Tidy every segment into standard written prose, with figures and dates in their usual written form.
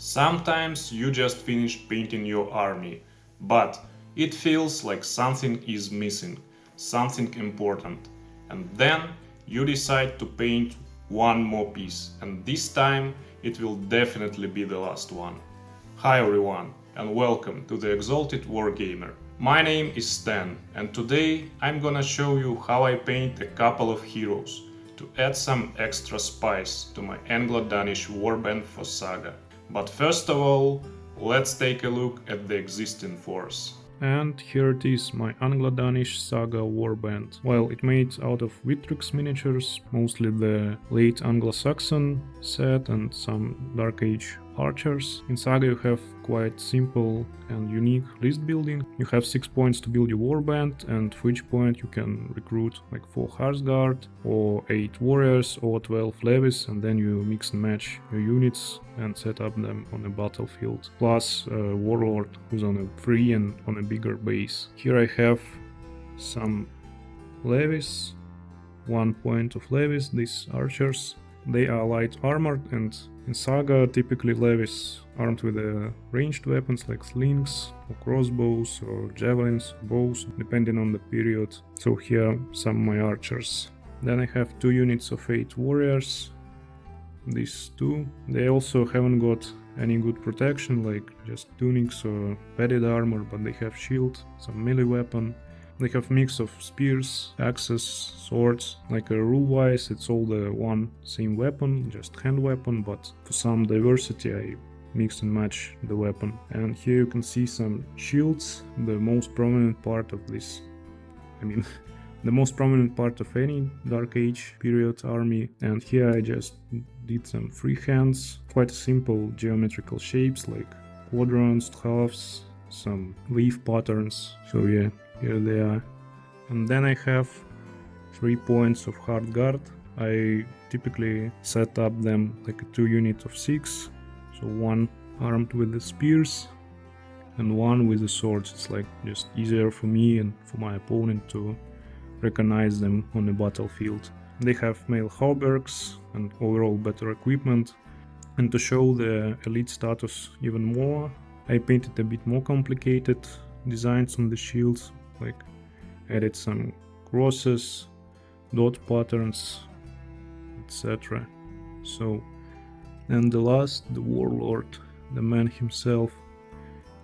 Sometimes you just finish painting your army, but it feels like something is missing, something important. And then you decide to paint one more piece, and this time it will definitely be the last one. Hi everyone, and welcome to the Exalted Wargamer. My name is Stan, and today I'm gonna show you how I paint a couple of heroes to add some extra spice to my Anglo-Danish Warband for Saga. But first of all, let's take a look at the existing force. And here it is, my Anglo-Danish Saga Warband. Well, it made out of Victrix miniatures, mostly the late Anglo-Saxon set and some Dark Age archers. In Saga you have quite simple and unique list building. You have 6 points to build your warband, and for each point you can recruit like 4 Hearthguard or 8 warriors or 12 levies, and then you mix and match your units and set up them on a battlefield. Plus a warlord who's on a free and on a bigger base. Here I have some levies, 1 point of levies, these archers. They are light armored, and in Saga typically levies armed with ranged weapons like slings or crossbows or javelins, bows, depending on the period. So here some of my archers. Then I have 2 units of 8 warriors. These 2. They also haven't got any good protection, like just tunics or padded armor, but they have shield, some melee weapon. They have mix of spears, axes, swords. Like rule-wise, it's all the one same weapon, just hand weapon, but for some diversity I mix and match the weapon. And here you can see some shields, the most prominent part of this, the most prominent part of any Dark Age period army. And here I just did some freehands, quite simple geometrical shapes like quadrants, halves, some wave patterns. So yeah, here they are. And then I have 3 points of hard guard. I typically set up them like a 2 unit of 6. So 1 armed with the spears and 1 with the swords. It's like just easier for me and for my opponent to recognize them on the battlefield. They have mail hauberks and overall better equipment. And to show the elite status even more, I painted a bit more complicated designs on the shields, like added some crosses, dot patterns, etc. So, and the last, the warlord, the man himself.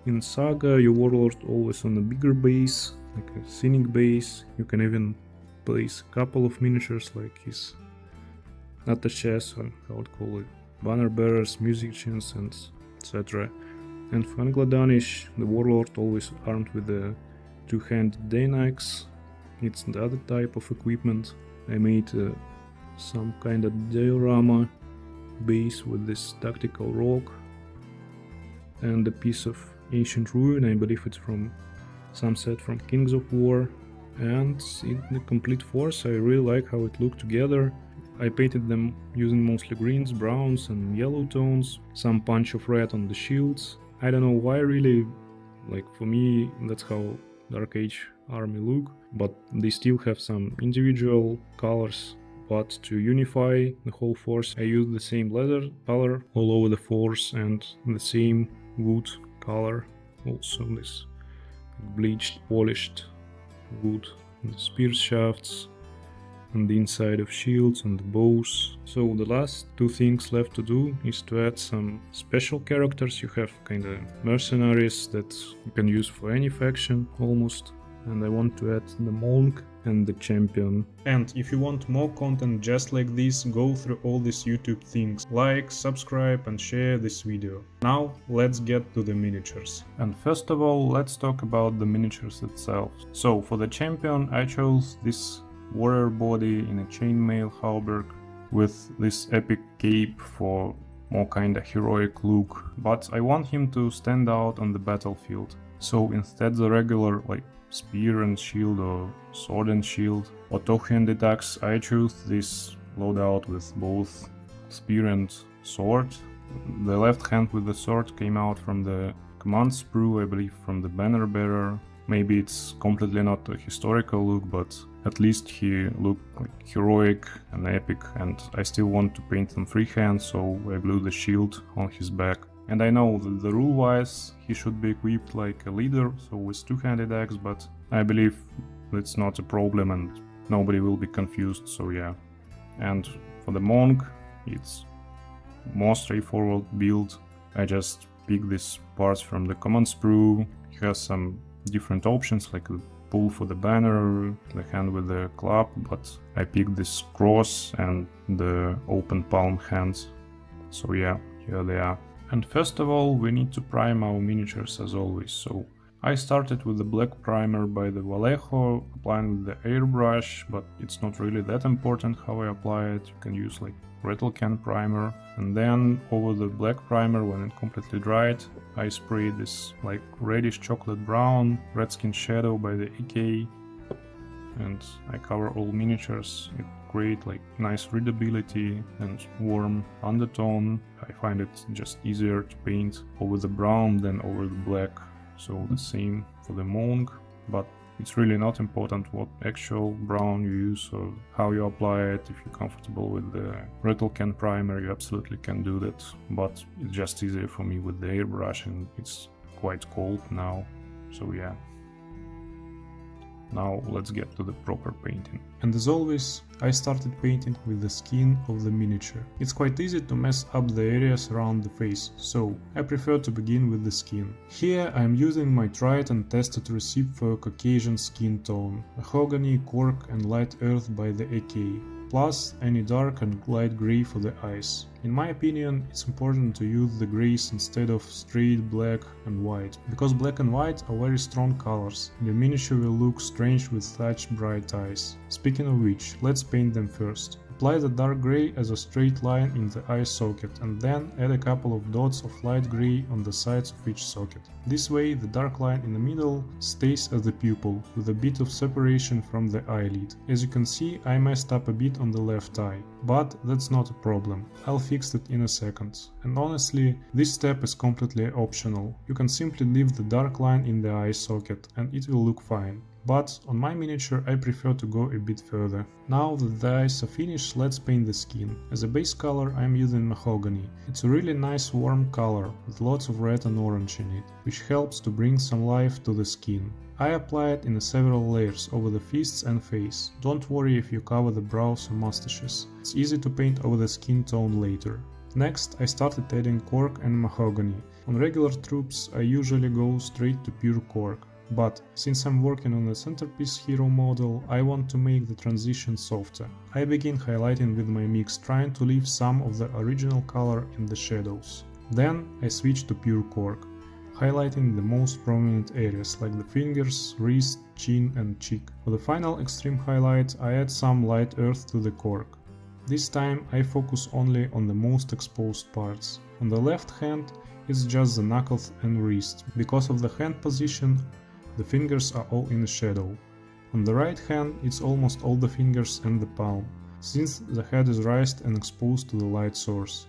In Saga, your warlord always on a bigger base, like a scenic base. You can even place a couple of miniatures like his attaches, or how I'd call it, banner bearers, musicians, and etc. And for Anglo-Danish, the warlord always armed with a 2-handed Dane axe. It's the other type of equipment. I made some kind of diorama base with this tactical rock and a piece of ancient ruin. I believe it's from some set from Kings of War. And in the complete force, I really like how it looked together. I painted them using mostly greens, browns and yellow tones, some punch of red on the shields. I don't know why really, like for me that's how Dark Age army look, but they still have some individual colors. But to unify the whole force I used the same leather color all over the force and the same wood color, also this bleached, polished wood, the spear shafts and the inside of shields and the bows. So the last 2 things left to do is to add some special characters. You have kinda mercenaries that you can use for any faction almost. And I want to add the monk and the champion. And if you want more content just like this, go through all these YouTube things. Like, subscribe and share this video. Now let's get to the miniatures. And first of all, let's talk about the miniatures itself. So for the champion I chose this warrior body in a chainmail hauberk with this epic cape for more kinda heroic look, but I want him to stand out on the battlefield. So instead the regular like spear and shield or sword and shield or 2-handed axe, I chose this loadout with both spear and sword. The left hand with the sword came out from the command sprue, I believe from the banner bearer. Maybe it's completely not a historical look, but at least he looked like heroic and epic, and I still want to paint them freehand, so I glued the shield on his back. And I know that the rule-wise he should be equipped like a leader, so with two-handed axe, but I believe that's not a problem and nobody will be confused, so yeah. And for the monk, it's more straightforward build. I just pick these parts from the command sprue. It has some different options like the pull for the banner, the hand with the club, but I picked this cross and the open palm hands. So yeah, here they are. And first of all, we need to prime our miniatures as always. So I started with the black primer by the Vallejo, applying with the airbrush, but it's not really that important how I apply it. You can use like rattle can primer. And then over the black primer, when it completely dried, I sprayed this like reddish chocolate brown redskin shadow by the AK. And I cover all miniatures. It creates like nice readability and warm undertone. I find it just easier to paint over the brown than over the black. So the same for the monk, but it's really not important what actual brown you use or how you apply it. If you're comfortable with the rattle can primer, you absolutely can do that, but it's just easier for me with the airbrush and it's quite cold now, so yeah. Now let's get to the proper painting. And as always, I started painting with the skin of the miniature. It's quite easy to mess up the areas around the face, so I prefer to begin with the skin. Here I am using my tried and tested recipe for a Caucasian skin tone, mahogany, cork and light earth by the AK, plus any dark and light grey for the eyes. In my opinion, it's important to use the greys instead of straight black and white, because black and white are very strong colors, and your miniature will look strange with such bright eyes. Speaking of which, let's paint them first. Apply the dark grey as a straight line in the eye socket and then add a couple of dots of light grey on the sides of each socket. This way the dark line in the middle stays as the pupil, with a bit of separation from the eyelid. As you can see, I messed up a bit on the left eye, but that's not a problem. I'll fix it in a second. And honestly, this step is completely optional. You can simply leave the dark line in the eye socket and it will look fine. But on my miniature I prefer to go a bit further. Now that the eyes are finished, let's paint the skin. As a base color I am using mahogany. It's a really nice warm color with lots of red and orange in it, which helps to bring some life to the skin. I apply it in several layers over the fists and face. Don't worry if you cover the brows or mustaches. It's easy to paint over the skin tone later. Next I started adding cork and mahogany. On regular troops I usually go straight to pure cork. But since I'm working on a centerpiece hero model, I want to make the transition softer. I begin highlighting with my mix, trying to leave some of the original color in the shadows. Then I switch to pure cork, highlighting the most prominent areas like the fingers, wrist, chin and cheek. For the final extreme highlight, I add some light earth to the cork. This time I focus only on the most exposed parts. On the left hand, it's just the knuckles and wrist. Because of the hand position, the fingers are all in the shadow. On the right hand, it's almost all the fingers and the palm, since the head is raised and exposed to the light source.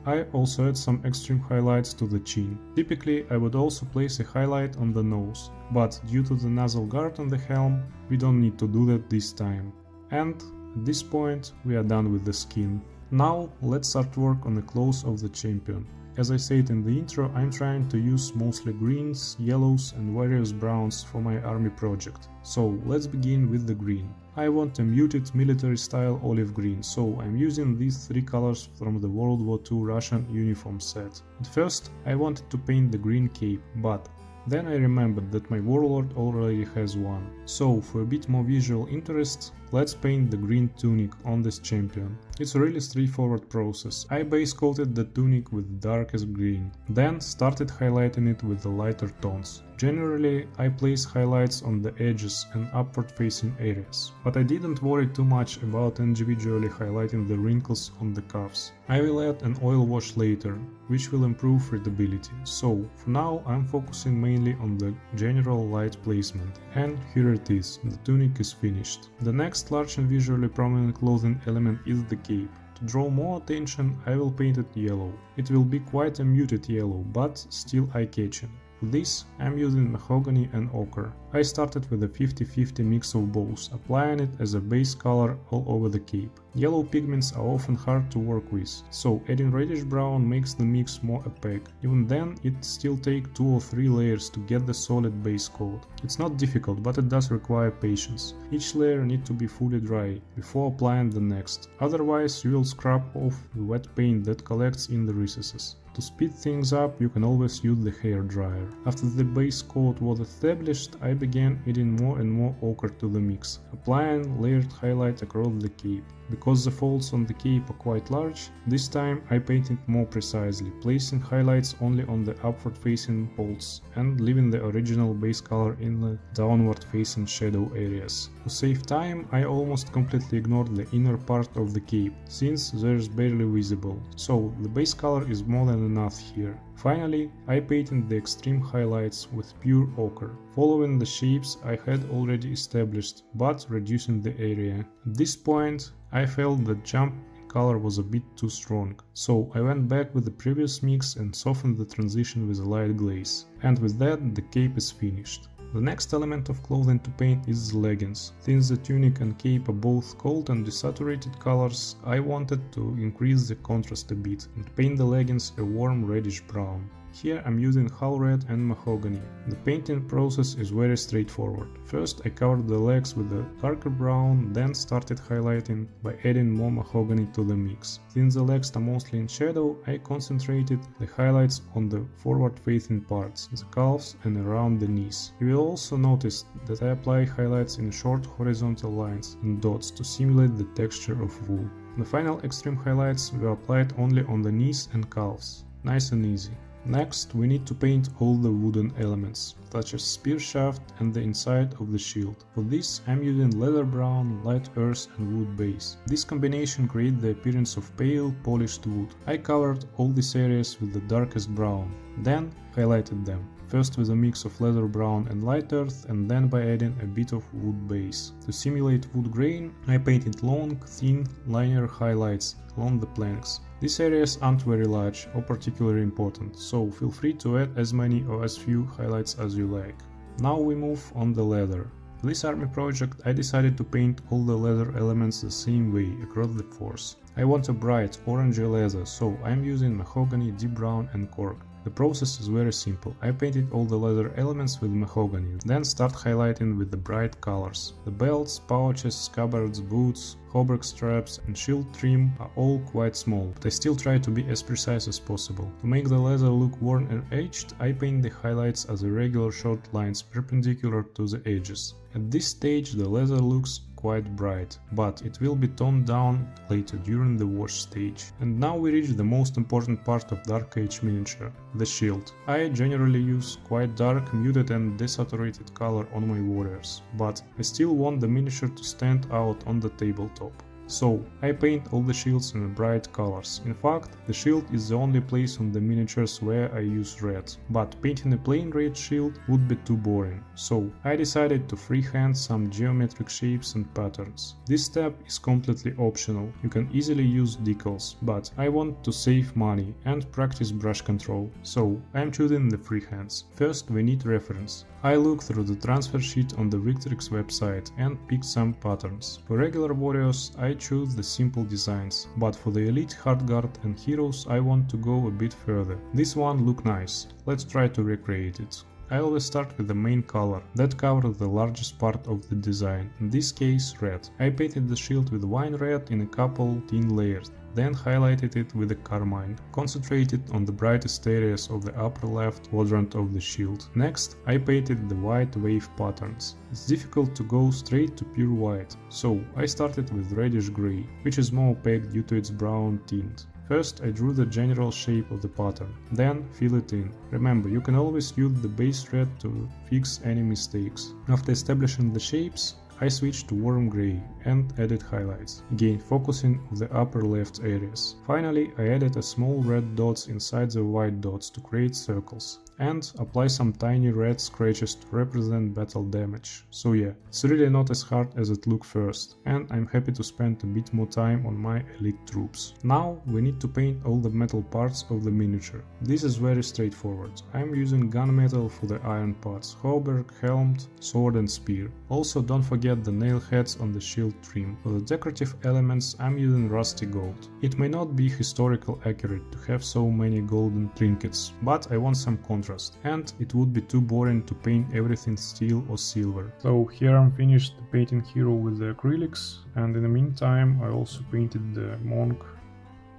I also add some extreme highlights to the chin. Typically, I would also place a highlight on the nose, but due to the nasal guard on the helm, we don't need to do that this time. And at this point, we are done with the skin. Now, let's start work on the clothes of the champion. As I said in the intro, I'm trying to use mostly greens, yellows and various browns for my army project. So let's begin with the green. I want a muted military style olive green, so I'm using these three colors from the World War II Russian uniform set. At first I wanted to paint the green cape, but then I remembered that my warlord already has one. So for a bit more visual interest, let's paint the green tunic on this champion. It's a really straightforward process. I base coated the tunic with darkest green, then started highlighting it with the lighter tones. Generally, I place highlights on the edges and upward facing areas, but I didn't worry too much about individually highlighting the wrinkles on the cuffs. I will add an oil wash later, which will improve readability, so for now I'm focusing mainly on the general light placement. And here it is, the tunic is finished. The next large and visually prominent clothing element is the cape. To draw more attention, I will paint it yellow. It will be quite a muted yellow, but still eye-catching. For this, I'm using mahogany and ochre. I started with a 50-50 mix of both, applying it as a base color all over the cape. Yellow pigments are often hard to work with, so adding reddish brown makes the mix more opaque. Even then, it still takes 2 or 3 layers to get the solid base coat. It's not difficult, but it does require patience. Each layer needs to be fully dry before applying the next, otherwise you will scrub off the wet paint that collects in the recesses. To speed things up, you can always use the hair dryer. After the base coat was established, I began adding more and more ochre to the mix, applying layered highlight across the cape. Because the folds on the cape are quite large, this time I painted more precisely, placing highlights only on the upward facing folds and leaving the original base color in the downward facing shadow areas. To save time, I almost completely ignored the inner part of the cape, since there is barely visible, so the base color is more than enough here. Finally, I painted the extreme highlights with pure ochre, following the shapes I had already established, but reducing the area. At this point, I felt the jump in color was a bit too strong, so I went back with the previous mix and softened the transition with a light glaze. And with that, the cape is finished. The next element of clothing to paint is the leggings. Since the tunic and cape are both cold and desaturated colors, I wanted to increase the contrast a bit and paint the leggings a warm reddish brown. Here I'm using hull red and mahogany. The painting process is very straightforward. First I covered the legs with a darker brown, then started highlighting by adding more mahogany to the mix. Since the legs are mostly in shadow, I concentrated the highlights on the forward-facing parts, the calves and around the knees. You will also notice that I apply highlights in short horizontal lines and dots to simulate the texture of wool. The final extreme highlights were applied only on the knees and calves. Nice and easy. Next, we need to paint all the wooden elements, such as spear shaft and the inside of the shield. For this, I'm using leather brown, light earth and wood base. This combination creates the appearance of pale, polished wood. I covered all these areas with the darkest brown, then highlighted them. First with a mix of leather brown and light earth, and then by adding a bit of wood base. To simulate wood grain, I painted long, thin, linear highlights along the planks. These areas aren't very large or particularly important, so feel free to add as many or as few highlights as you like. Now we move on the leather. For this army project I decided to paint all the leather elements the same way across the force. I want a bright orangey leather, so I'm using mahogany, deep brown and cork. The process is very simple. I painted all the leather elements with mahogany, then start highlighting with the bright colors. The belts, pouches, scabbards, boots, hauberk straps and shield trim are all quite small, but I still try to be as precise as possible. To make the leather look worn and aged, I paint the highlights as irregular short lines perpendicular to the edges. At this stage the leather looks quite bright, but it will be toned down later during the wash stage. And now we reach the most important part of Dark Age miniature, the shield. I generally use quite dark, muted and desaturated color on my warriors, but I still want the miniature to stand out on the tabletop. So I paint all the shields in bright colors. In fact, the shield is the only place on the miniatures where I use red, but painting a plain red shield would be too boring. So I decided to freehand some geometric shapes and patterns. This step is completely optional. You can easily use decals, but I want to save money and practice brush control, so I'm choosing the freehands. First we need reference. I looked through the transfer sheet on the Victrix website and picked some patterns. For regular warriors I choose the simple designs, but for the elite hardguard and heroes I want to go a bit further. This one look nice, let's try to recreate it. I always start with the main color, that covers the largest part of the design, in this case red. I painted the shield with wine red in a couple thin layers, then highlighted it with a carmine, concentrated on the brightest areas of the upper left quadrant of the shield. Next, I painted the white wave patterns. It's difficult to go straight to pure white, so I started with reddish grey, which is more opaque due to its brown tint. First I drew the general shape of the pattern, then fill it in. Remember, you can always use the base red to fix any mistakes. After establishing the shapes, I switched to warm grey and added highlights, again focusing on the upper left areas. Finally, I added a small red dots inside the white dots to create circles, and apply some tiny red scratches to represent battle damage. So yeah, it's really not as hard as it looked first, and I'm happy to spend a bit more time on my elite troops. Now we need to paint all the metal parts of the miniature. This is very straightforward. I'm using gunmetal for the iron parts, hauberk, helm, sword and spear. Also don't forget the nail heads on the shield trim. For the decorative elements I'm using rusty gold. It may not be historical accurate to have so many golden trinkets, but I want some contrast, and it would be too boring to paint everything steel or silver. So here I'm finished painting hero with the acrylics, and in the meantime I also painted the monk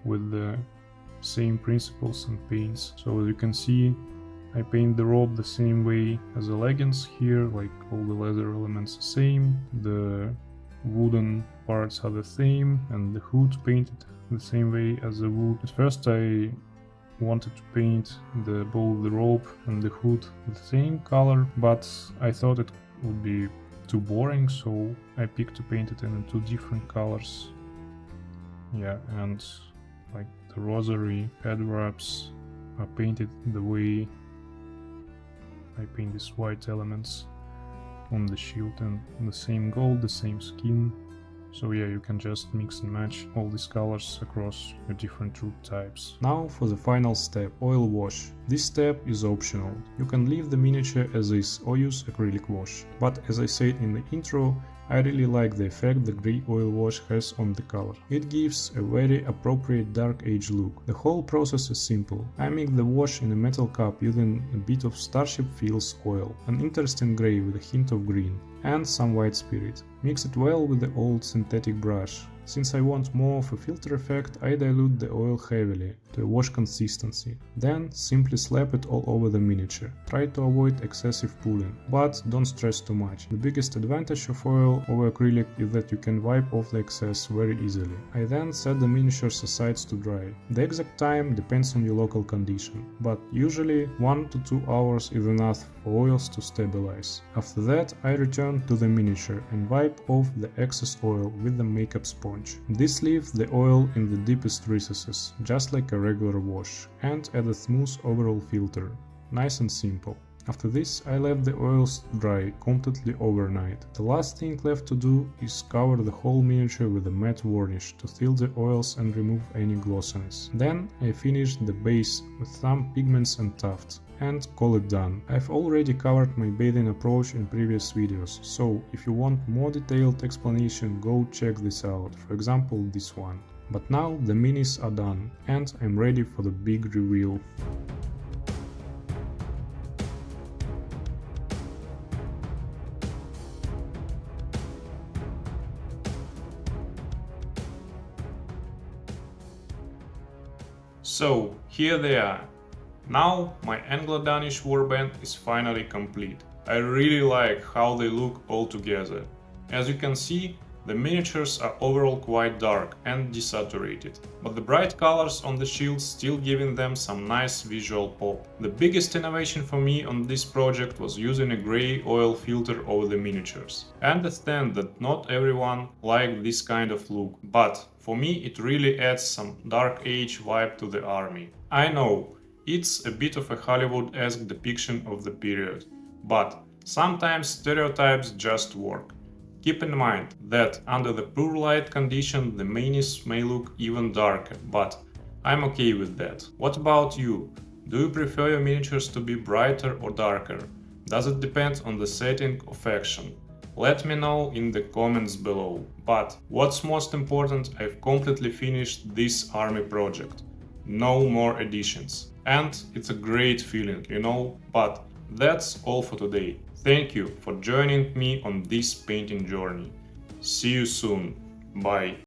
with the same principles and paints. So as you can see, I paint the robe the same way as the leggings here, like all the leather elements the same, the wooden parts are the same, and the hood painted the same way as the wood. At first I wanted to paint both the robe and the hood the same color, but I thought it would be too boring, so I picked to paint it in two different colors. Yeah, and like the rosary head wraps are painted the way I paint these white elements on the shield, and the same gold, the same skin. So yeah, you can just mix and match all these colors across your different troop types. Now for the final step, oil wash. This step is optional. You can leave the miniature as is or use acrylic wash. But as I said in the intro, I really like the effect the grey oil wash has on the color. It gives a very appropriate dark age look. The whole process is simple. I make the wash in a metal cup using a bit of Starship Fields oil, an interesting grey with a hint of green, and some white spirit. Mix it well with the old synthetic brush. Since I want more of a filter effect, I dilute the oil heavily to a wash consistency. Then simply slap it all over the miniature. Try to avoid excessive pulling, but don't stress too much. The biggest advantage of oil over acrylic is that you can wipe off the excess very easily. I then set the miniatures aside to dry. The exact time depends on your local condition, but usually 1 to 2 hours is enough for oils to stabilize. After that, I return to the miniature and wipe off the excess oil with the makeup sponge. This leaves the oil in the deepest recesses, just like a regular wash, and add a smooth overall filter. Nice and simple. After this, I left the oils dry completely overnight. The last thing left to do is cover the whole miniature with a matte varnish to seal the oils and remove any glossiness. Then I finished the base with some pigments and tufts, and call it done. I've already covered my bathing approach in previous videos, so if you want more detailed explanation, go check this out, for example this one. But now the minis are done, and I'm ready for the big reveal. So here they are. Now my Anglo-Danish warband is finally complete. I really like how they look all together. As you can see, the miniatures are overall quite dark and desaturated, but the bright colors on the shields still giving them some nice visual pop. The biggest innovation for me on this project was using a grey oil filter over the miniatures. I understand that not everyone likes this kind of look, but for me it really adds some dark age vibe to the army. I know, it's a bit of a Hollywood-esque depiction of the period, but sometimes stereotypes just work. Keep in mind that under the poor light condition the minis may look even darker, but I'm okay with that. What about you? Do you prefer your miniatures to be brighter or darker? Does it depend on the setting or faction? Let me know in the comments below. But what's most important, I've completely finished this army project. No more additions. And it's a great feeling, you know? But that's all for today. Thank you for joining me on this painting journey. See you soon. Bye.